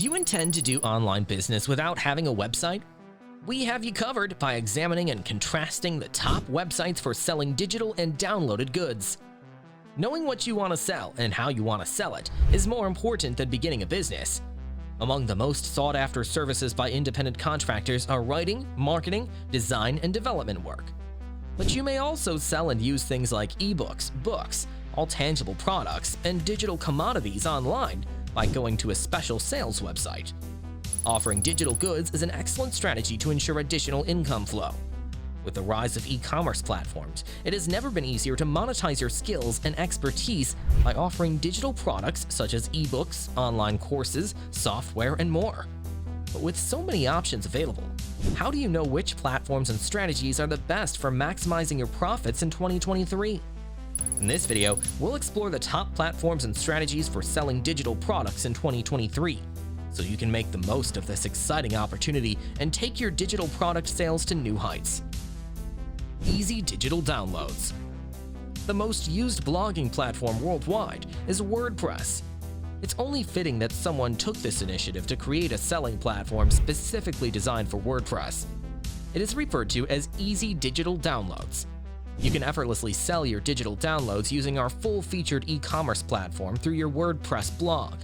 Do you intend to do online business without having a website? We have you covered by examining and contrasting the top websites for selling digital and downloaded goods. Knowing what you want to sell and how you want to sell it is more important than beginning a business. Among the most sought-after services by independent contractors are writing, marketing, design, and development work. But you may also sell and use things like ebooks, books, all tangible products, and digital commodities online by going to a special sales website. Offering digital goods is an excellent strategy to ensure additional income flow. With the rise of e-commerce platforms, it has never been easier to monetize your skills and expertise by offering digital products such as ebooks, online courses, software, and more. But with so many options available, how do you know which platforms and strategies are the best for maximizing your profits in 2023? In this video, we'll explore the top platforms and strategies for selling digital products in 2023, so you can make the most of this exciting opportunity and take your digital product sales to new heights. Easy digital downloads. The most used blogging platform worldwide is WordPress. It's only fitting that someone took this initiative to create a selling platform specifically designed for WordPress. It is referred to as easy digital downloads. You can effortlessly sell your digital downloads using our full-featured e-commerce platform through your WordPress blog.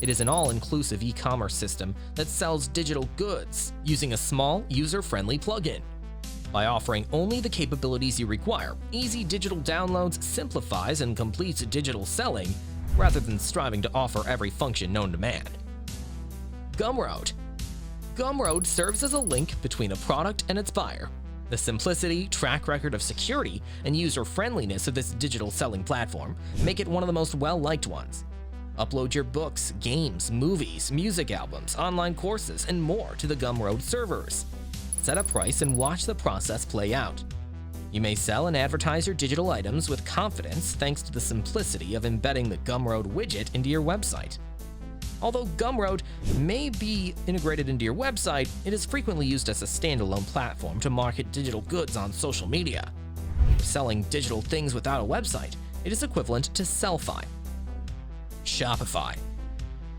It is an all-inclusive e-commerce system that sells digital goods using a small, user-friendly plugin. By offering only the capabilities you require, Easy Digital Downloads simplifies and completes digital selling rather than striving to offer every function known to man. Gumroad. Gumroad serves as a link between a product and its buyer. The simplicity, track record of security, and user-friendliness of this digital selling platform make it one of the most well-liked ones. Upload your books, games, movies, music albums, online courses, and more to the Gumroad servers. Set a price and watch the process play out. You may sell and advertise your digital items with confidence thanks to the simplicity of embedding the Gumroad widget into your website. Although Gumroad may be integrated into your website, it is frequently used as a standalone platform to market digital goods on social media. For selling digital things without a website, it is equivalent to Sellfy. Shopify.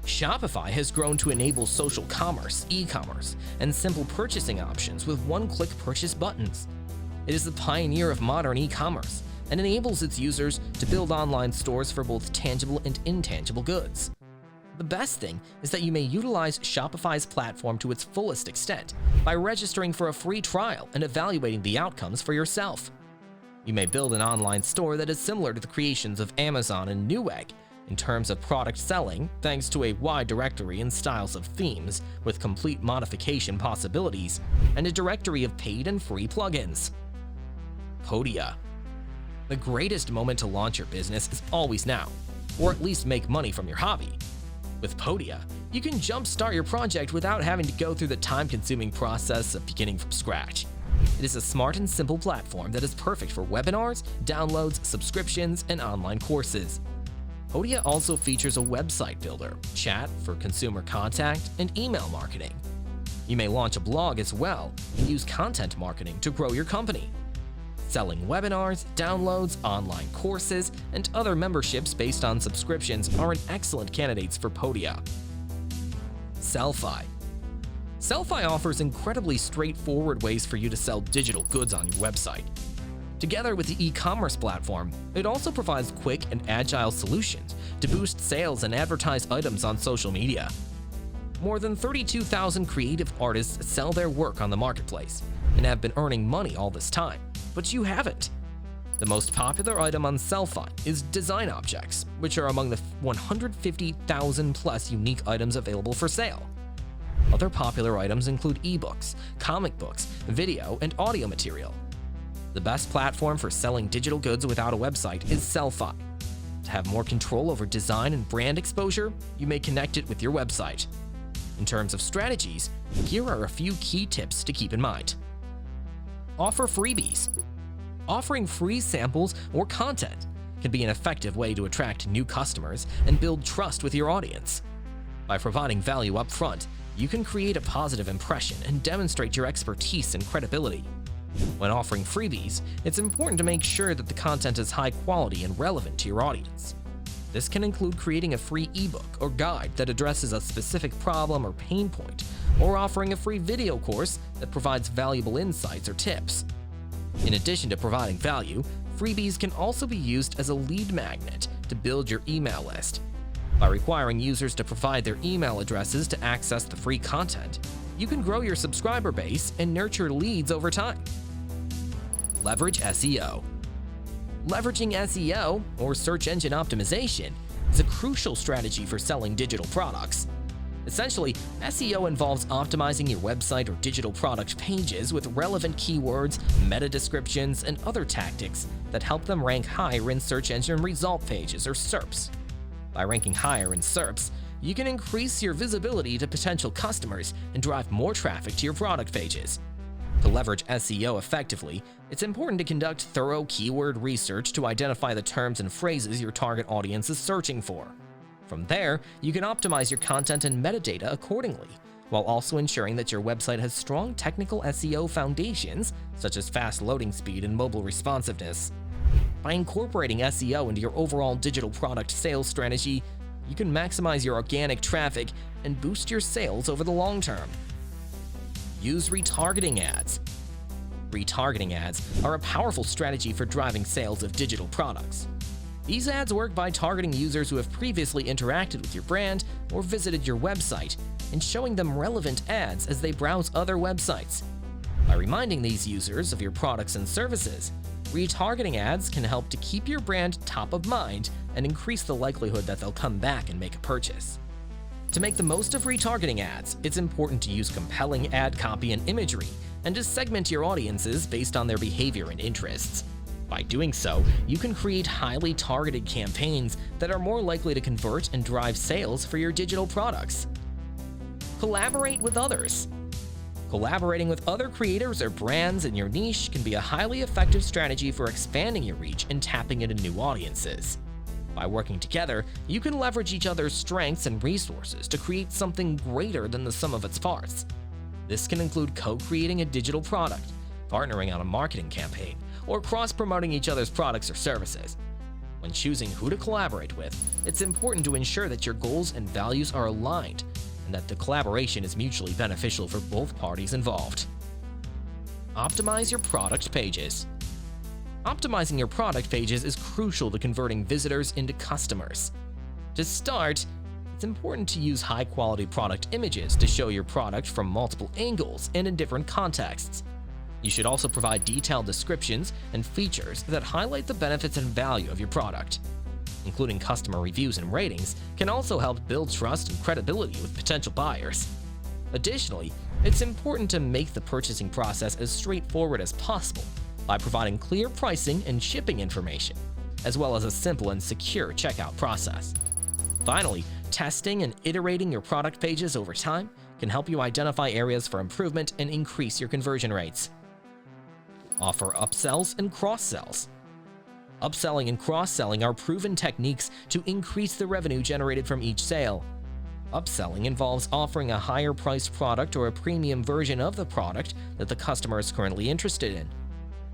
Shopify has grown to enable social commerce, e-commerce, and simple purchasing options with one-click purchase buttons. It is the pioneer of modern e-commerce and enables its users to build online stores for both tangible and intangible goods. The best thing is that you may utilize Shopify's platform to its fullest extent by registering for a free trial and evaluating the outcomes for yourself. You may build an online store that is similar to the creations of Amazon and Newegg in terms of product selling, thanks to a wide directory and styles of themes with complete modification possibilities and a directory of paid and free plugins. Podia. The greatest moment to launch your business is always now, or at least make money from your hobby. With Podia, you can jumpstart your project without having to go through the time-consuming process of beginning from scratch. It is a smart and simple platform that is perfect for webinars, downloads, subscriptions, and online courses. Podia also features a website builder, chat for consumer contact, and email marketing. You may launch a blog as well and use content marketing to grow your company. Selling webinars, downloads, online courses, and other memberships based on subscriptions are excellent candidates for Podia. Sellfy. Sellfy offers incredibly straightforward ways for you to sell digital goods on your website. Together with the e-commerce platform, it also provides quick and agile solutions to boost sales and advertise items on social media. More than 32,000 creative artists sell their work on the marketplace and have been earning money all this time, but you haven't. The most popular item on Sellfy is design objects, which are among the 150,000 plus unique items available for sale. Other popular items include ebooks, comic books, video, and audio material. The best platform for selling digital goods without a website is Sellfy. To have more control over design and brand exposure, you may connect it with your website. In terms of strategies, here are a few key tips to keep in mind. Offer freebies. Offering free samples or content can be an effective way to attract new customers and build trust with your audience. By providing value up front, you can create a positive impression and demonstrate your expertise and credibility. When offering freebies, it's important to make sure that the content is high quality and relevant to your audience. This can include creating a free ebook or guide that addresses a specific problem or pain point, or offering a free video course that provides valuable insights or tips. In addition to providing value, freebies can also be used as a lead magnet to build your email list. By requiring users to provide their email addresses to access the free content, you can grow your subscriber base and nurture leads over time. Leverage SEO. Leveraging SEO, or search engine optimization, is a crucial strategy for selling digital products. Essentially, SEO involves optimizing your website or digital product pages with relevant keywords, meta descriptions, and other tactics that help them rank higher in search engine result pages, or SERPs. By ranking higher in SERPs, you can increase your visibility to potential customers and drive more traffic to your product pages. To leverage SEO effectively, it's important to conduct thorough keyword research to identify the terms and phrases your target audience is searching for. From there, you can optimize your content and metadata accordingly, while also ensuring that your website has strong technical SEO foundations, such as fast loading speed and mobile responsiveness. By incorporating SEO into your overall digital product sales strategy, you can maximize your organic traffic and boost your sales over the long term. Use retargeting ads. Retargeting ads are a powerful strategy for driving sales of digital products. These ads work by targeting users who have previously interacted with your brand or visited your website and showing them relevant ads as they browse other websites. By reminding these users of your products and services, retargeting ads can help to keep your brand top of mind and increase the likelihood that they'll come back and make a purchase. To make the most of retargeting ads, it's important to use compelling ad copy and imagery, and to segment your audiences based on their behavior and interests. By doing so, you can create highly targeted campaigns that are more likely to convert and drive sales for your digital products. Collaborate with others. Collaborating with other creators or brands in your niche can be a highly effective strategy for expanding your reach and tapping into new audiences. By working together, you can leverage each other's strengths and resources to create something greater than the sum of its parts. This can include co-creating a digital product, partnering on a marketing campaign, or cross-promoting each other's products or services. When choosing who to collaborate with, it's important to ensure that your goals and values are aligned and that the collaboration is mutually beneficial for both parties involved. Optimize your product pages. Optimizing your product pages is crucial to converting visitors into customers. To start, it's important to use high-quality product images to show your product from multiple angles and in different contexts. You should also provide detailed descriptions and features that highlight the benefits and value of your product. Including customer reviews and ratings can also help build trust and credibility with potential buyers. Additionally, it's important to make the purchasing process as straightforward as possible by providing clear pricing and shipping information, as well as a simple and secure checkout process. Finally, testing and iterating your product pages over time can help you identify areas for improvement and increase your conversion rates. Offer upsells and cross-sells. Upselling and cross-selling are proven techniques to increase the revenue generated from each sale. Upselling involves offering a higher-priced product or a premium version of the product that the customer is currently interested in.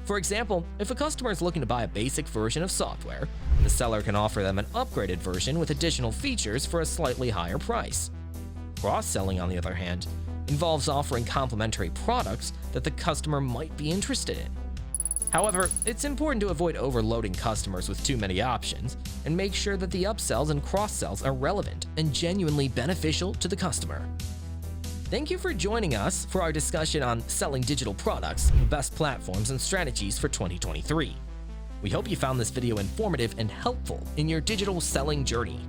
For example, if a customer is looking to buy a basic version of software, the seller can offer them an upgraded version with additional features for a slightly higher price. Cross-selling, on the other hand, involves offering complementary products that the customer might be interested in. However, it's important to avoid overloading customers with too many options and make sure that the upsells and cross-sells are relevant and genuinely beneficial to the customer. Thank you for joining us for our discussion on selling digital products, best platforms, and strategies for 2023. We hope you found this video informative and helpful in your digital selling journey.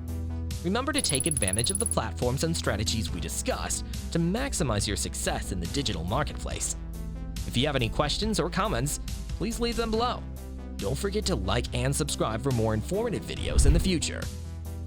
Remember to take advantage of the platforms and strategies we discussed to maximize your success in the digital marketplace. If you have any questions or comments, please leave them below. Don't forget to like and subscribe for more informative videos in the future.